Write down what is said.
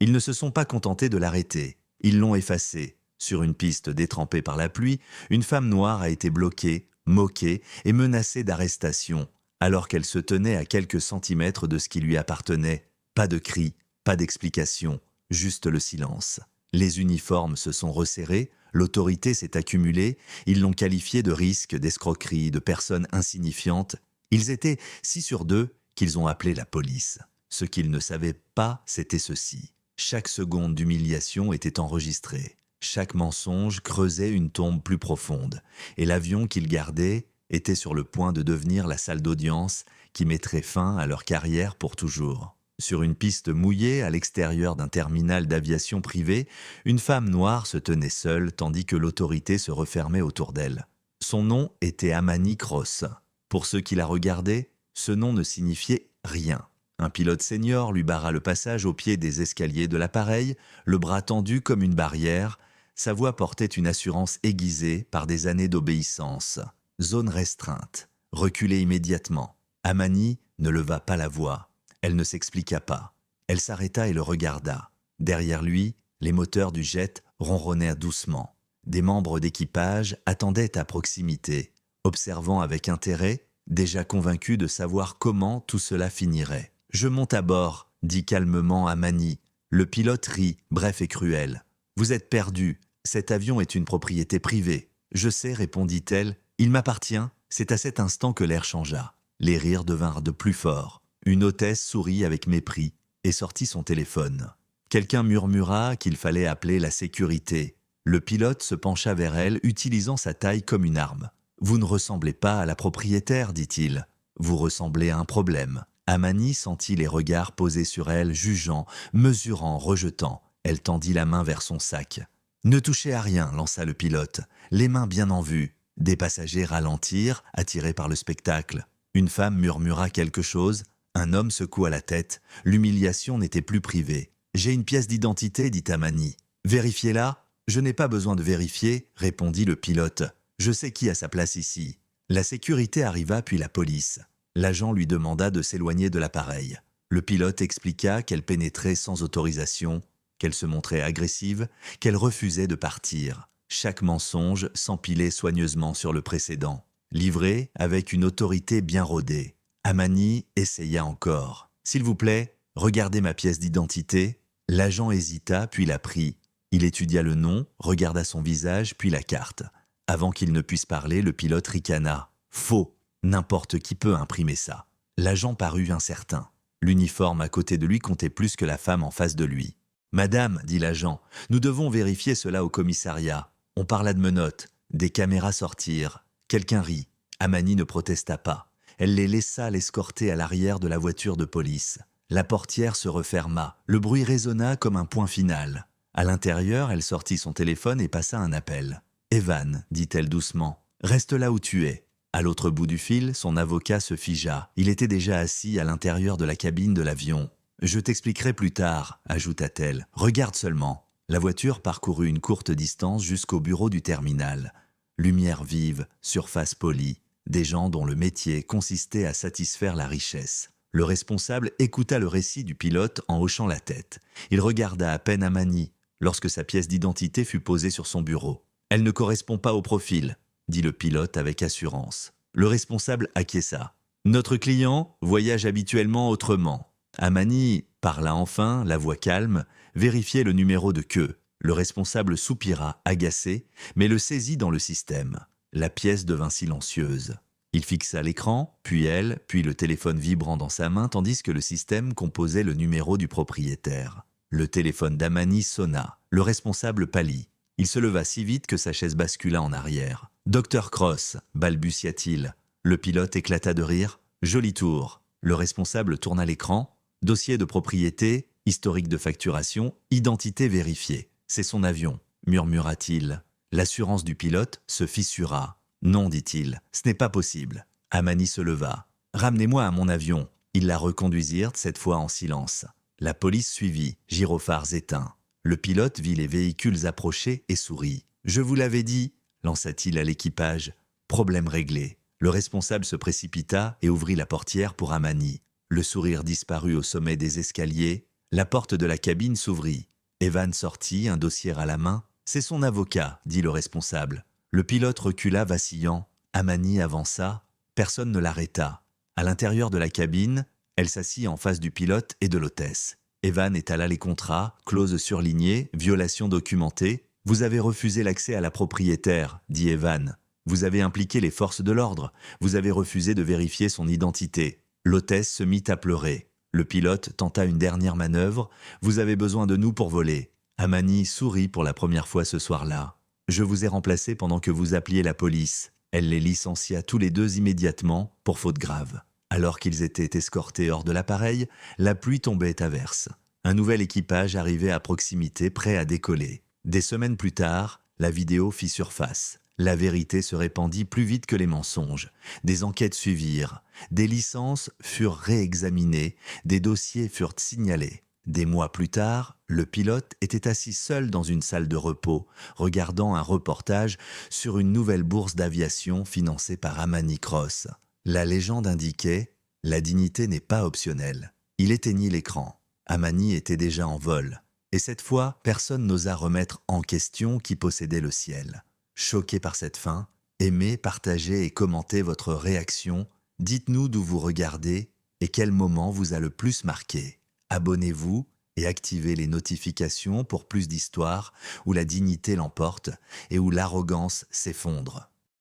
Ils ne se sont pas contentés de l'arrêter. Ils l'ont effacé. Sur une piste détrempée par la pluie, une femme noire a été bloquée, moquée et menacée d'arrestation, alors qu'elle se tenait à quelques centimètres de ce qui lui appartenait. Pas de cris, pas d'explication, juste le silence. Les uniformes se sont resserrés, l'autorité s'est accumulée, ils l'ont qualifié de risque, d'escroquerie, de personne insignifiante. Ils étaient 6 sur 2 qu'ils ont appelé la police. Ce qu'ils ne savaient pas, c'était ceci. Chaque seconde d'humiliation était enregistrée. Chaque mensonge creusait une tombe plus profonde. Et l'avion qu'ils gardaient était sur le point de devenir la salle d'audience qui mettrait fin à leur carrière pour toujours. Sur une piste mouillée à l'extérieur d'un terminal d'aviation privé, une femme noire se tenait seule tandis que l'autorité se refermait autour d'elle. Son nom était Amani Cross. Pour ceux qui la regardaient, ce nom ne signifiait rien. Un pilote senior lui barra le passage au pied des escaliers de l'appareil, le bras tendu comme une barrière. Sa voix portait une assurance aiguisée par des années d'obéissance. Zone restreinte. Reculez immédiatement. Amani ne leva pas la voix. Elle ne s'expliqua pas. Elle s'arrêta et le regarda. Derrière lui, les moteurs du jet ronronnèrent doucement. Des membres d'équipage attendaient à proximité, observant avec intérêt, déjà convaincus de savoir comment tout cela finirait. « Je monte à bord », dit calmement Amani. Le pilote rit, bref et cruel. « Vous êtes perdu. Cet avion est une propriété privée. »« Je sais », répondit-elle. « Il m'appartient. » C'est à cet instant que l'air changea. Les rires devinrent de plus forts. Une hôtesse sourit avec mépris et sortit son téléphone. Quelqu'un murmura qu'il fallait appeler la sécurité. Le pilote se pencha vers elle, utilisant sa taille comme une arme. « Vous ne ressemblez pas à la propriétaire, dit-il. Vous ressemblez à un problème. » Amani sentit les regards posés sur elle, jugeant, mesurant, rejetant. Elle tendit la main vers son sac. « Ne touchez à rien », lança le pilote, les mains bien en vue. Des passagers ralentirent, attirés par le spectacle. Une femme murmura quelque chose. Un homme secoua la tête. L'humiliation n'était plus privée. « J'ai une pièce d'identité, dit Amani. « Vérifiez-la »« Je n'ai pas besoin de vérifier, répondit le pilote. « Je sais qui a sa place ici. » La sécurité arriva puis la police. L'agent lui demanda de s'éloigner de l'appareil. Le pilote expliqua qu'elle pénétrait sans autorisation, qu'elle se montrait agressive, qu'elle refusait de partir. Chaque mensonge s'empilait soigneusement sur le précédent, livré avec une autorité bien rodée. Amani essaya encore. « S'il vous plaît, regardez ma pièce d'identité. » L'agent hésita puis la prit. Il étudia le nom, regarda son visage puis la carte. Avant qu'il ne puisse parler, le pilote ricana. « Faux. N'importe qui peut imprimer ça. » L'agent parut incertain. L'uniforme à côté de lui comptait plus que la femme en face de lui. « Madame, dit l'agent, nous devons vérifier cela au commissariat. » On parla de menottes. Des caméras sortirent. Quelqu'un rit. Amani ne protesta pas. Elle les laissa l'escorter à l'arrière de la voiture de police. La portière se referma. Le bruit résonna comme un point final. À l'intérieur, elle sortit son téléphone et passa un appel. « Evan, dit-elle doucement, reste là où tu es. » À l'autre bout du fil, son avocat se figea. Il était déjà assis à l'intérieur de la cabine de l'avion. « Je t'expliquerai plus tard, » ajouta-t-elle. « Regarde seulement. » La voiture parcourut une courte distance jusqu'au bureau du terminal. Lumière vive, surface polie, des gens dont le métier consistait à satisfaire la richesse. Le responsable écouta le récit du pilote en hochant la tête. Il regarda à peine Amani lorsque sa pièce d'identité fut posée sur son bureau. « Elle ne correspond pas au profil, » dit le pilote avec assurance. Le responsable acquiesça. « Notre client voyage habituellement autrement. » Amani parla enfin, la voix calme, vérifiait le numéro de queue. Le responsable soupira, agacé, mais le saisit dans le système. La pièce devint silencieuse. Il fixa l'écran, puis elle, puis le téléphone vibrant dans sa main, tandis que le système composait le numéro du propriétaire. Le téléphone d'Amani sonna. Le responsable pâlit. Il se leva si vite que sa chaise bascula en arrière. « Docteur Cross » balbutia-t-il. Le pilote éclata de rire. « Joli tour ». Le responsable tourna l'écran. Dossier de propriété, historique de facturation, identité vérifiée. « C'est son avion », murmura-t-il. L'assurance du pilote se fissura. « Non, dit-il, ce n'est pas possible. » Amani se leva. « Ramenez-moi à mon avion. » Ils la reconduisirent, cette fois en silence. La police suivit, gyrophares éteints. Le pilote vit les véhicules approcher et sourit. « Je vous l'avais dit », lança-t-il à l'équipage. Problème réglé. Le responsable se précipita et ouvrit la portière pour Amani. Le sourire disparut au sommet des escaliers. La porte de la cabine s'ouvrit. Evan sortit, un dossier à la main. « C'est son avocat », dit le responsable. Le pilote recula, vacillant. Amani avança. Personne ne l'arrêta. À l'intérieur de la cabine, elle s'assit en face du pilote et de l'hôtesse. Evan étala les contrats, clauses surlignées, violations documentées. « Vous avez refusé l'accès à la propriétaire », dit Evan. « Vous avez impliqué les forces de l'ordre. Vous avez refusé de vérifier son identité. » L'hôtesse se mit à pleurer. Le pilote tenta une dernière manœuvre. « Vous avez besoin de nous pour voler. » Amani sourit pour la première fois ce soir-là. « Je vous ai remplacé pendant que vous appeliez la police. » Elle les licencia tous les deux immédiatement pour faute grave. Alors qu'ils étaient escortés hors de l'appareil, la pluie tombait à verse. Un nouvel équipage arrivait à proximité, prêt à décoller. Des semaines plus tard, la vidéo fit surface. La vérité se répandit plus vite que les mensonges. Des enquêtes suivirent. Des licences furent réexaminées. Des dossiers furent signalés. Des mois plus tard, le pilote était assis seul dans une salle de repos, regardant un reportage sur une nouvelle bourse d'aviation financée par Amani Cross. La légende indiquait « La dignité n'est pas optionnelle ». Il éteignit l'écran. Amani était déjà en vol. Et cette fois, personne n'osa remettre en question qui possédait le ciel. Choqué par cette fin, aimez, partagez et commentez votre réaction. Dites-nous d'où vous regardez et quel moment vous a le plus marqué. Abonnez-vous et activez les notifications pour plus d'histoires où la dignité l'emporte et où l'arrogance s'effondre.